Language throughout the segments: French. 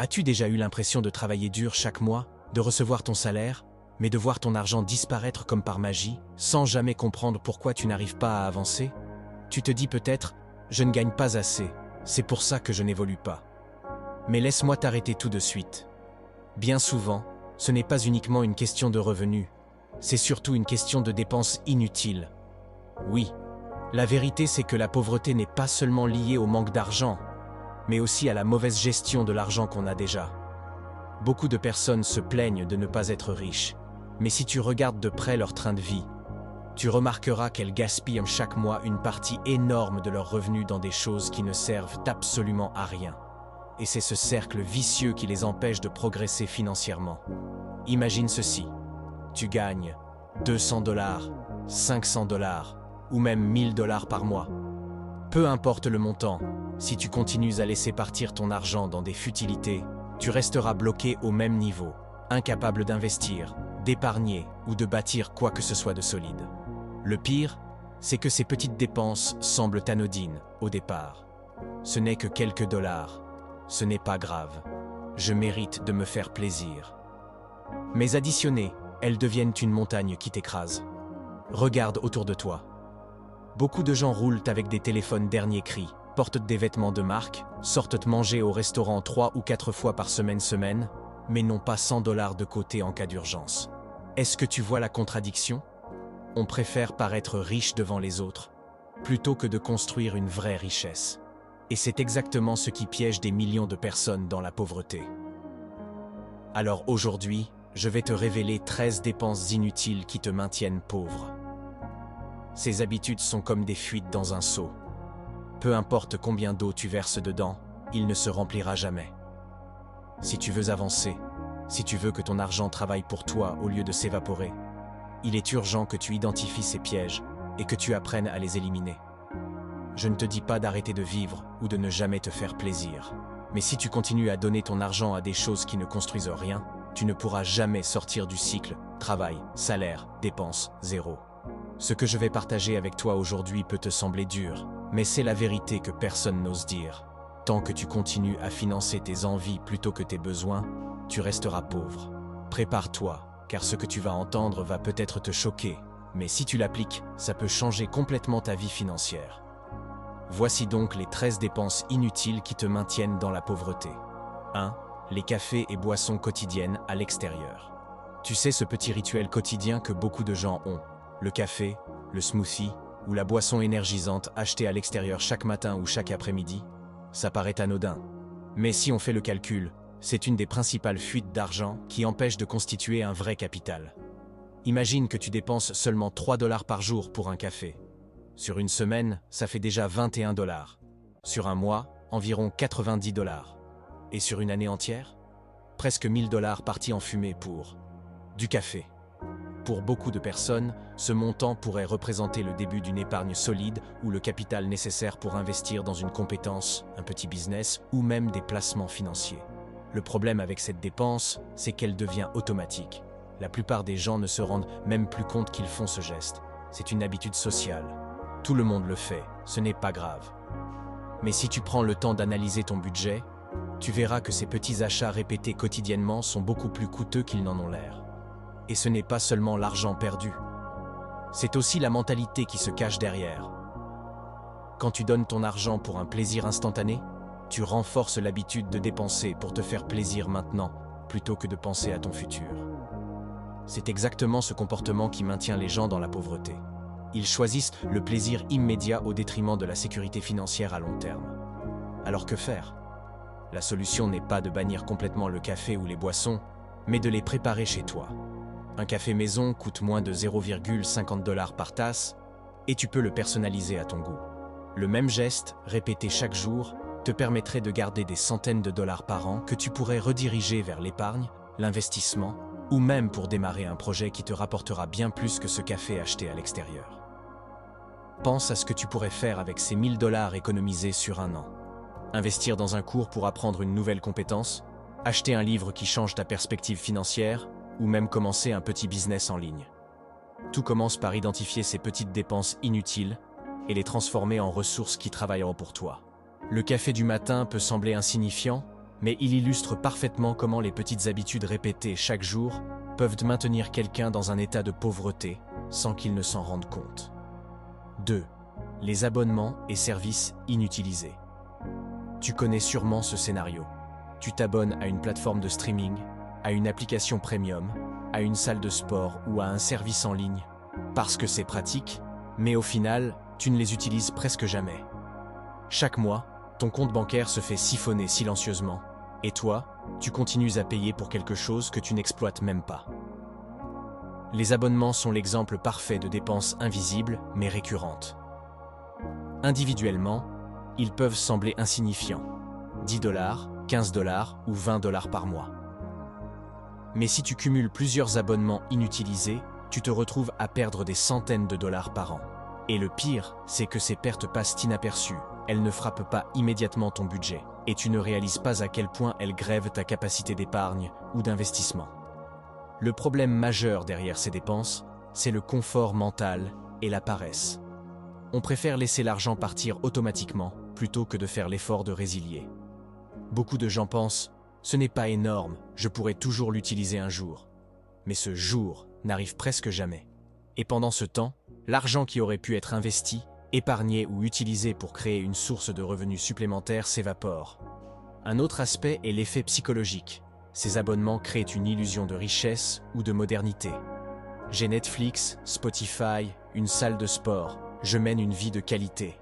As-tu déjà eu l'impression de travailler dur chaque mois, de recevoir ton salaire, mais de voir ton argent disparaître comme par magie, sans jamais comprendre pourquoi tu n'arrives pas à avancer? Tu te dis peut-être, je ne gagne pas assez, c'est pour ça que je n'évolue pas. Mais laisse-moi t'arrêter tout de suite. Bien souvent, ce n'est pas uniquement une question de revenus, c'est surtout une question de dépenses inutiles. Oui, la vérité c'est que la pauvreté n'est pas seulement liée au manque d'argent, mais aussi à la mauvaise gestion de l'argent qu'on a déjà. Beaucoup de personnes se plaignent de ne pas être riches, mais si tu regardes de près leur train de vie, tu remarqueras qu'elles gaspillent chaque mois une partie énorme de leurs revenus dans des choses qui ne servent absolument à rien. Et c'est ce cercle vicieux qui les empêche de progresser financièrement. Imagine ceci, tu gagnes 200 $, 500 $ ou même 1000 $ par mois. Peu importe le montant, si tu continues à laisser partir ton argent dans des futilités, tu resteras bloqué au même niveau, incapable d'investir, d'épargner ou de bâtir quoi que ce soit de solide. Le pire, c'est que ces petites dépenses semblent anodines au départ. Ce n'est que quelques dollars. Ce n'est pas grave. Je mérite de me faire plaisir. Mais additionnées, elles deviennent une montagne qui t'écrase. Regarde autour de toi. Beaucoup de gens roulent avec des téléphones dernier cri, portent des vêtements de marque, sortent manger au restaurant 3 ou 4 fois par semaine, mais n'ont pas 100 $ de côté en cas d'urgence. Est-ce que tu vois la contradiction? On préfère paraître riche devant les autres, plutôt que de construire une vraie richesse. Et c'est exactement ce qui piège des millions de personnes dans la pauvreté. Alors aujourd'hui, je vais te révéler 13 dépenses inutiles qui te maintiennent pauvre. Ces habitudes sont comme des fuites dans un seau. Peu importe combien d'eau tu verses dedans, il ne se remplira jamais. Si tu veux avancer, si tu veux que ton argent travaille pour toi au lieu de s'évaporer, il est urgent que tu identifies ces pièges et que tu apprennes à les éliminer. Je ne te dis pas d'arrêter de vivre ou de ne jamais te faire plaisir. Mais si tu continues à donner ton argent à des choses qui ne construisent rien, tu ne pourras jamais sortir du cycle travail, salaire, dépenses, zéro. Ce que je vais partager avec toi aujourd'hui peut te sembler dur, mais c'est la vérité que personne n'ose dire. Tant que tu continues à financer tes envies plutôt que tes besoins, tu resteras pauvre. Prépare-toi, car ce que tu vas entendre va peut-être te choquer, mais si tu l'appliques, ça peut changer complètement ta vie financière. Voici donc les 13 dépenses inutiles qui te maintiennent dans la pauvreté. 1. Les cafés et boissons quotidiennes à l'extérieur. Tu sais ce petit rituel quotidien que beaucoup de gens ont. Le café, le smoothie ou la boisson énergisante achetée à l'extérieur chaque matin ou chaque après-midi. Ça paraît anodin. Mais si on fait le calcul, c'est une des principales fuites d'argent qui empêche de constituer un vrai capital. Imagine que tu dépenses seulement 3 $ par jour pour un café. Sur une semaine, ça fait déjà 21 $. Sur un mois, environ 90 $. Et sur une année entière, presque 1000 $ partis en fumée pour du café. Pour beaucoup de personnes, ce montant pourrait représenter le début d'une épargne solide ou le capital nécessaire pour investir dans une compétence, un petit business ou même des placements financiers. Le problème avec cette dépense, c'est qu'elle devient automatique. La plupart des gens ne se rendent même plus compte qu'ils font ce geste. C'est une habitude sociale. Tout le monde le fait, ce n'est pas grave. Mais si tu prends le temps d'analyser ton budget, tu verras que ces petits achats répétés quotidiennement sont beaucoup plus coûteux qu'ils n'en ont l'air. Et ce n'est pas seulement l'argent perdu. C'est aussi la mentalité qui se cache derrière. Quand tu donnes ton argent pour un plaisir instantané, tu renforces l'habitude de dépenser pour te faire plaisir maintenant, plutôt que de penser à ton futur. C'est exactement ce comportement qui maintient les gens dans la pauvreté. Ils choisissent le plaisir immédiat au détriment de la sécurité financière à long terme. Alors que faire? La solution n'est pas de bannir complètement le café ou les boissons, mais de les préparer chez toi. Un café maison coûte moins de 0,50 $ par tasse et tu peux le personnaliser à ton goût. Le même geste, répété chaque jour, te permettrait de garder des centaines de dollars par an que tu pourrais rediriger vers l'épargne, l'investissement ou même pour démarrer un projet qui te rapportera bien plus que ce café acheté à l'extérieur. Pense à ce que tu pourrais faire avec ces 1000 $ économisés sur un an. Investir dans un cours pour apprendre une nouvelle compétence, acheter un livre qui change ta perspective financière, ou même commencer un petit business en ligne. Tout commence par identifier ces petites dépenses inutiles et les transformer en ressources qui travailleront pour toi. Le café du matin peut sembler insignifiant, mais il illustre parfaitement comment les petites habitudes répétées chaque jour peuvent maintenir quelqu'un dans un état de pauvreté sans qu'il ne s'en rende compte. 2. Les abonnements et services inutilisés. Tu connais sûrement ce scénario. Tu t'abonnes à une plateforme de streaming, à une application premium, à une salle de sport ou à un service en ligne, parce que c'est pratique, mais au final, tu ne les utilises presque jamais. Chaque mois, ton compte bancaire se fait siphonner silencieusement, et toi, tu continues à payer pour quelque chose que tu n'exploites même pas. Les abonnements sont l'exemple parfait de dépenses invisibles mais récurrentes. Individuellement, ils peuvent sembler insignifiants, 10 $, 15 $ ou 20 $ par mois. Mais si tu cumules plusieurs abonnements inutilisés, tu te retrouves à perdre des centaines de dollars par an. Et le pire, c'est que ces pertes passent inaperçues, elles ne frappent pas immédiatement ton budget, et tu ne réalises pas à quel point elles grèvent ta capacité d'épargne ou d'investissement. Le problème majeur derrière ces dépenses, c'est le confort mental et la paresse. On préfère laisser l'argent partir automatiquement plutôt que de faire l'effort de résilier. Beaucoup de gens pensent « ce n'est pas énorme, je pourrai toujours l'utiliser un jour ». Mais ce jour n'arrive presque jamais. Et pendant ce temps, l'argent qui aurait pu être investi, épargné ou utilisé pour créer une source de revenus supplémentaires s'évapore. Un autre aspect est l'effet psychologique. Ces abonnements créent une illusion de richesse ou de modernité. J'ai Netflix, Spotify, une salle de sport, je mène une vie de qualité.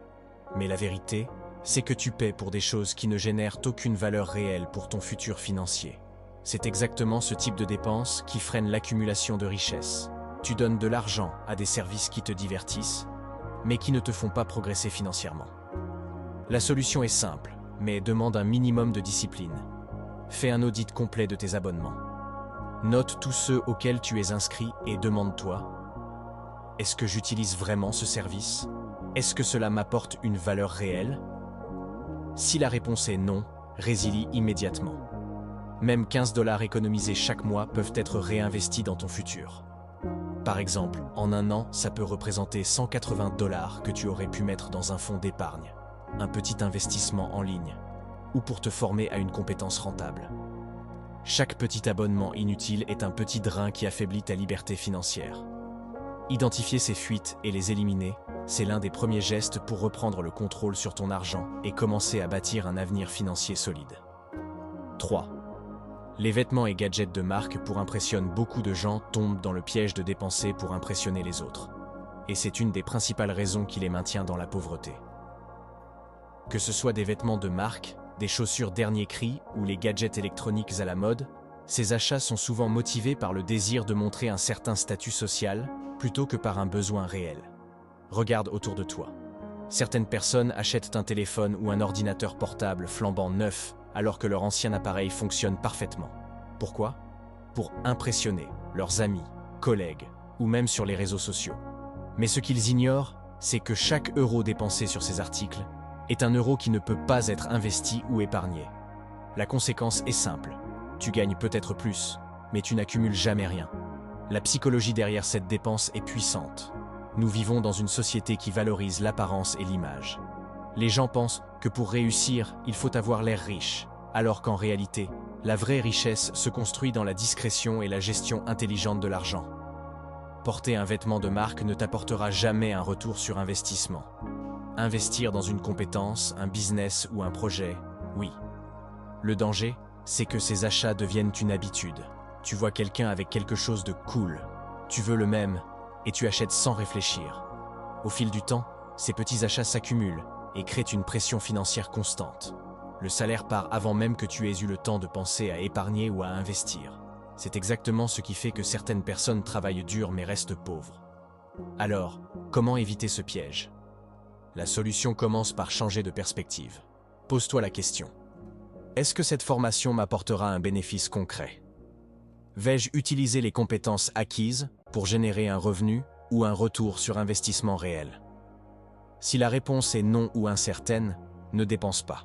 Mais la vérité, c'est que tu paies pour des choses qui ne génèrent aucune valeur réelle pour ton futur financier. C'est exactement ce type de dépenses qui freine l'accumulation de richesses. Tu donnes de l'argent à des services qui te divertissent, mais qui ne te font pas progresser financièrement. La solution est simple, mais demande un minimum de discipline. Fais un audit complet de tes abonnements. Note tous ceux auxquels tu es inscrit et demande-toi « Est-ce que j'utilise vraiment ce service ? Est-ce que cela m'apporte une valeur réelle ?» Si la réponse est non, résilie immédiatement. Même 15 $ économisés chaque mois peuvent être réinvestis dans ton futur. Par exemple, en un an, ça peut représenter 180 $ que tu aurais pu mettre dans un fonds d'épargne, un petit investissement en ligne, ou pour te former à une compétence rentable. Chaque petit abonnement inutile est un petit drain qui affaiblit ta liberté financière. Identifier ces fuites et les éliminer, c'est l'un des premiers gestes pour reprendre le contrôle sur ton argent et commencer à bâtir un avenir financier solide. 3. Les vêtements et gadgets de marque pour impressionner beaucoup de gens tombent dans le piège de dépenser pour impressionner les autres. Et c'est une des principales raisons qui les maintient dans la pauvreté. Que ce soit des vêtements de marque, des chaussures dernier cri ou les gadgets électroniques à la mode, ces achats sont souvent motivés par le désir de montrer un certain statut social plutôt que par un besoin réel. Regarde autour de toi. Certaines personnes achètent un téléphone ou un ordinateur portable flambant neuf alors que leur ancien appareil fonctionne parfaitement. Pourquoi ? Pour impressionner leurs amis, collègues ou même sur les réseaux sociaux. Mais ce qu'ils ignorent, c'est que chaque euro dépensé sur ces articles est un euro qui ne peut pas être investi ou épargné. La conséquence est simple. Tu gagnes peut-être plus, mais tu n'accumules jamais rien. La psychologie derrière cette dépense est puissante. Nous vivons dans une société qui valorise l'apparence et l'image. Les gens pensent que pour réussir, il faut avoir l'air riche, alors qu'en réalité, la vraie richesse se construit dans la discrétion et la gestion intelligente de l'argent. Porter un vêtement de marque ne t'apportera jamais un retour sur investissement. Investir dans une compétence, un business ou un projet, oui. Le danger, c'est que ces achats deviennent une habitude. Tu vois quelqu'un avec quelque chose de cool, tu veux le même, et tu achètes sans réfléchir. Au fil du temps, ces petits achats s'accumulent et créent une pression financière constante. Le salaire part avant même que tu aies eu le temps de penser à épargner ou à investir. C'est exactement ce qui fait que certaines personnes travaillent dur mais restent pauvres. Alors, comment éviter ce piège ? La solution commence par changer de perspective. Pose-toi la question. Est-ce que cette formation m'apportera un bénéfice concret ? Vais-je utiliser les compétences acquises pour générer un revenu ou un retour sur investissement réel ? Si la réponse est non ou incertaine, ne dépense pas.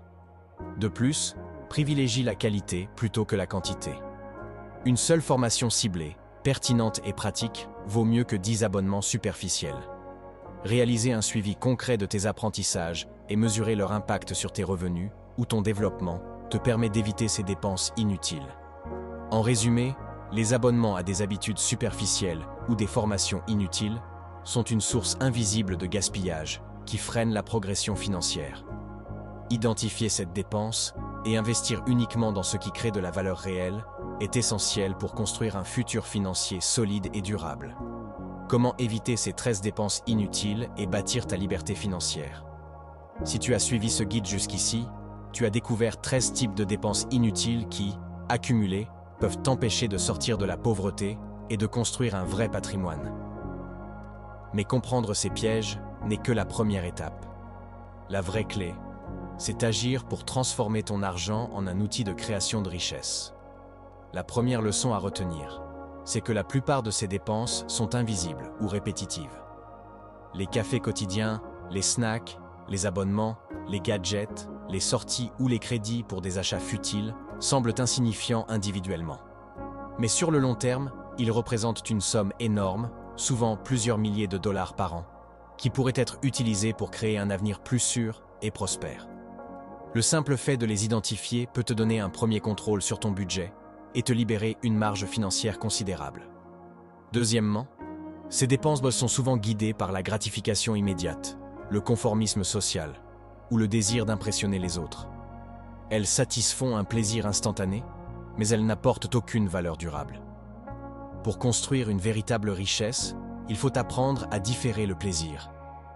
De plus, privilégie la qualité plutôt que la quantité. Une seule formation ciblée, pertinente et pratique vaut mieux que 10 abonnements superficiels. Réaliser un suivi concret de tes apprentissages et mesurer leur impact sur tes revenus ou ton développement te permet d'éviter ces dépenses inutiles. En résumé, les abonnements à des habitudes superficielles ou des formations inutiles sont une source invisible de gaspillage qui freine la progression financière. Identifier cette dépense et investir uniquement dans ce qui crée de la valeur réelle est essentiel pour construire un futur financier solide et durable. Comment éviter ces 13 dépenses inutiles et bâtir ta liberté financière? Si tu as suivi ce guide jusqu'ici, tu as découvert 13 types de dépenses inutiles qui, accumulées, peuvent t'empêcher de sortir de la pauvreté et de construire un vrai patrimoine. Mais comprendre ces pièges n'est que la première étape. La vraie clé, c'est agir pour transformer ton argent en un outil de création de richesse. La première leçon à retenir, c'est que la plupart de ces dépenses sont invisibles ou répétitives. Les cafés quotidiens, les snacks, les abonnements, les gadgets, les sorties ou les crédits pour des achats futiles semblent insignifiants individuellement. Mais sur le long terme, ils représentent une somme énorme, souvent plusieurs milliers de dollars par an, qui pourraient être utilisés pour créer un avenir plus sûr et prospère. Le simple fait de les identifier peut te donner un premier contrôle sur ton budget et te libérer une marge financière considérable. Deuxièmement, ces dépenses sont souvent guidées par la gratification immédiate, le conformisme social ou le désir d'impressionner les autres. Elles satisfont un plaisir instantané, mais elles n'apportent aucune valeur durable. Pour construire une véritable richesse, il faut apprendre à différer le plaisir,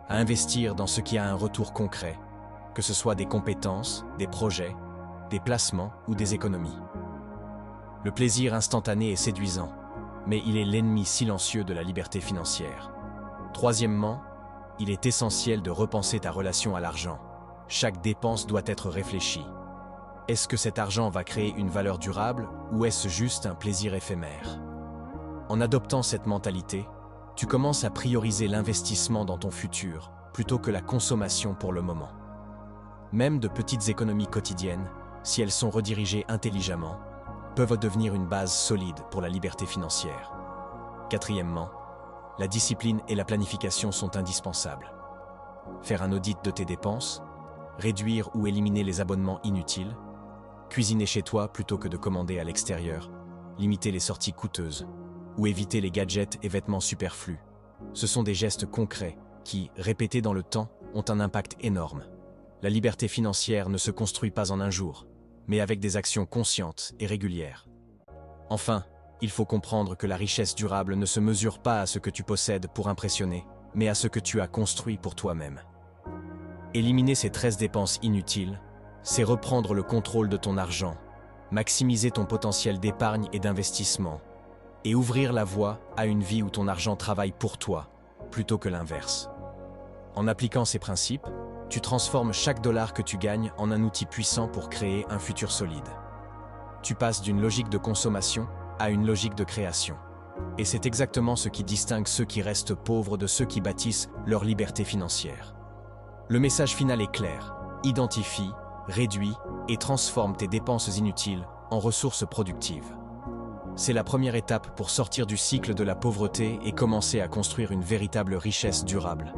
à investir dans ce qui a un retour concret, que ce soit des compétences, des projets, des placements ou des économies. Le plaisir instantané est séduisant, mais il est l'ennemi silencieux de la liberté financière. Troisièmement, il est essentiel de repenser ta relation à l'argent. Chaque dépense doit être réfléchie. Est-ce que cet argent va créer une valeur durable ou est-ce juste un plaisir éphémère? En adoptant cette mentalité, tu commences à prioriser l'investissement dans ton futur plutôt que la consommation pour le moment. Même de petites économies quotidiennes, si elles sont redirigées intelligemment, peuvent devenir une base solide pour la liberté financière. Quatrièmement, la discipline et la planification sont indispensables. Faire un audit de tes dépenses, réduire ou éliminer les abonnements inutiles, cuisiner chez toi plutôt que de commander à l'extérieur, limiter les sorties coûteuses ou éviter les gadgets et vêtements superflus. Ce sont des gestes concrets qui, répétés dans le temps, ont un impact énorme. La liberté financière ne se construit pas en un jour, mais avec des actions conscientes et régulières. Enfin, il faut comprendre que la richesse durable ne se mesure pas à ce que tu possèdes pour impressionner, mais à ce que tu as construit pour toi-même. Éliminer ces 13 dépenses inutiles, c'est reprendre le contrôle de ton argent, maximiser ton potentiel d'épargne et d'investissement, et ouvrir la voie à une vie où ton argent travaille pour toi, plutôt que l'inverse. En appliquant ces principes, tu transformes chaque dollar que tu gagnes en un outil puissant pour créer un futur solide. Tu passes d'une logique de consommation à une logique de création. Et c'est exactement ce qui distingue ceux qui restent pauvres de ceux qui bâtissent leur liberté financière. Le message final est clair. Identifie, réduis et transforme tes dépenses inutiles en ressources productives. C'est la première étape pour sortir du cycle de la pauvreté et commencer à construire une véritable richesse durable.